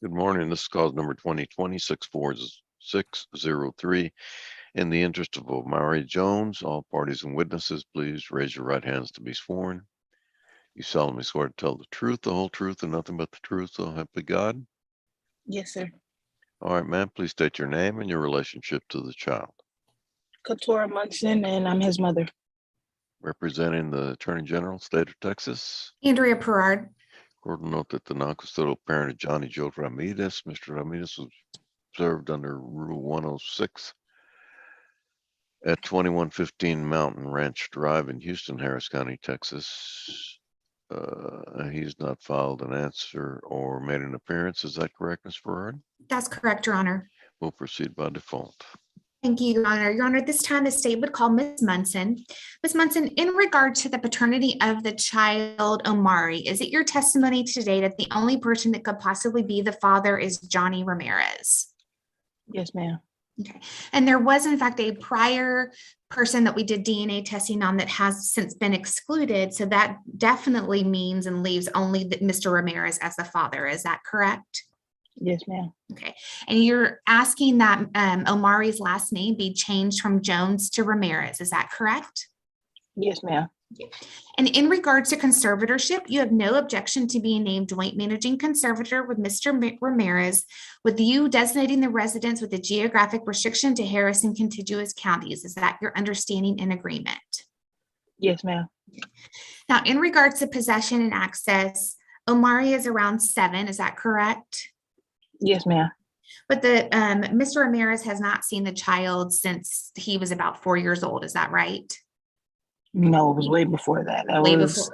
Good morning. This is cause number 2020-64603. In the interest of Omari Jones, all parties and witnesses, please raise your right hands to be sworn. You solemnly swear to tell the truth, the whole truth, and nothing but the truth, so help you God? Yes, sir. All right, ma'am. Please state your name and your relationship to the child. Katora Munson, and I'm his mother. Representing the Attorney General, State of Texas. Andrea Perard. Court will note that the non-custodial parent of Johnny Joe Ramirez, Mr. Ramirez, was observed under Rule 106 at 2115 Mountain Ranch Drive in Houston, Harris County, Texas. He's not filed an answer or made an appearance. Is that correct, Ms. Perard? That's correct, Your Honor. We'll proceed by default. Thank you, Your Honor. Your Honor, at this time, the state would call Ms. Munson. Ms. Munson, in regard to the paternity of the child, Omari, is it your testimony today that the only person that could possibly be the father is Johnny Ramirez? Yes, ma'am. Okay. And there was, in fact, a prior person that we did DNA testing on that has since been excluded. So that definitely means and leaves only Mr. Ramirez as the father. Is that correct? Yes, ma'am. Okay. And you're asking that Omari's last name be changed from Jones to Ramirez. Is that correct? Yes, ma'am. And in regards to conservatorship, you have no objection to being named joint managing conservator with Mr. Ramirez, with you designating the residence with a geographic restriction to Harris and contiguous counties. Is that your understanding and agreement? Yes, ma'am. Now, in regards to possession and access, Omari is around 7. Is that correct? Yes, ma'am. But the Mr. Ramirez has not seen the child since he was about 4 years old. Is that right? No, it was way before that. That Way was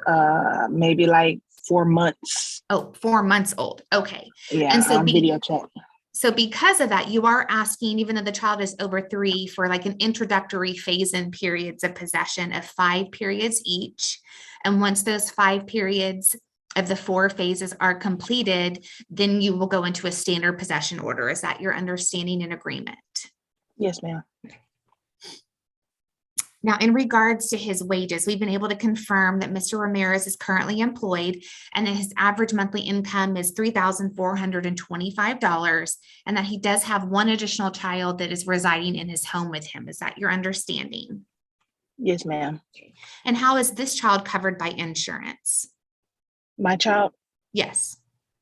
maybe like 4 months. Oh, 4 months old. Okay. Yeah, And so on video chat. So because of that, you are asking, even though the child is over 3, for like an introductory phase-in periods of possession of 5 periods each. And once those 5 periods of the 4 phases are completed, then you will go into a standard possession order. Is that your understanding and agreement? Yes, ma'am. Now, in regards to his wages, we've been able to confirm that Mr. Ramirez is currently employed and that his average monthly income is $3,425, and that he does have one additional child that is residing in his home with him. Is that your understanding? Yes, ma'am. And how is this child covered by insurance? My child, Yes.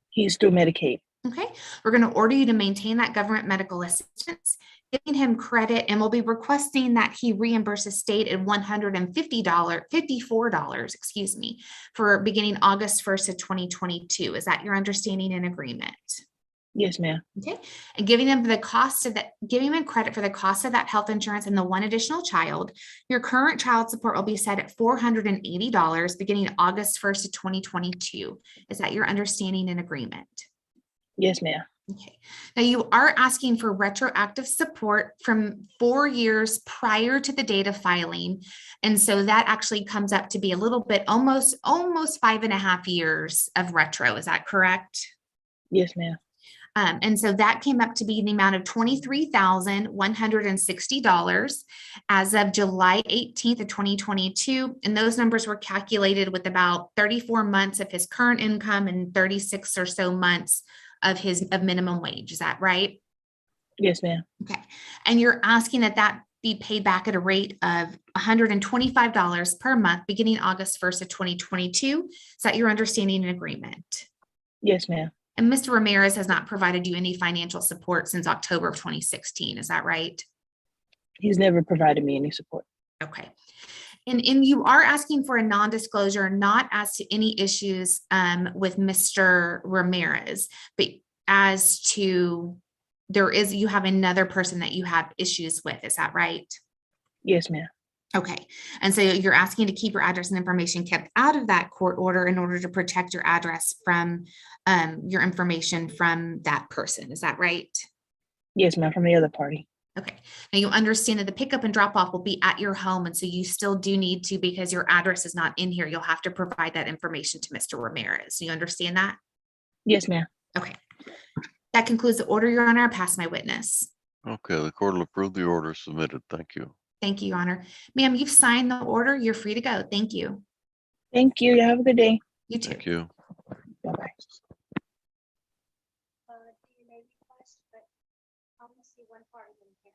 he's through Medicaid. Okay, we're going to order you to maintain that government medical assistance, giving him credit, and we'll be requesting that he reimburse the state at $54, excuse me, for beginning August 1st of 2022. Is that your understanding and agreement? Yes, ma'am. Okay, and giving him the cost of that, giving him credit for the cost of that health insurance and the one additional child. Your current child support will be set at $480 beginning August 1st of 2022. Is that your understanding and agreement? Yes, ma'am. Okay. Now you are asking for retroactive support from 4 years prior to the date of filing. And so that actually comes up to be a little bit, almost 5.5 years of retro. Is that correct? Yes, ma'am. And so that came up to be the amount of $23,160 as of July 18th of 2022. And those numbers were calculated with about 34 months of his current income and 36 or so months of minimum wage. Is that right? Yes, ma'am. Okay. And you're asking that be paid back at a rate of $125 per month beginning August 1st of 2022. Is that your understanding and agreement? Yes, ma'am. And Mr. Ramirez has not provided you any financial support since October of 2016. Is that right? He's never provided me any support. Okay. And you are asking for a non-disclosure, not as to any issues with Mr. Ramirez, but as to you have another person that you have issues with. Is that right? Yes, ma'am. Okay. And so you're asking to keep your address and information kept out of that court order in order to protect your address from your information from that person. Is that right? Yes, ma'am, from the other party. Okay. Now you understand that the pickup and drop off will be at your home. And so you still do need to, because your address is not in here, you'll have to provide that information to Mr. Ramirez. Do you understand that? Yes, ma'am. Okay. That concludes the order, Your Honor. I pass my witness. Okay, the court will approve the order submitted. Thank you. Thank you, Your Honor. Ma'am, you've signed the order. You're free to go. Thank you. Thank you. You have a good day. You too. Thank you. Bye-bye. DNA request, but I only see one part of them here.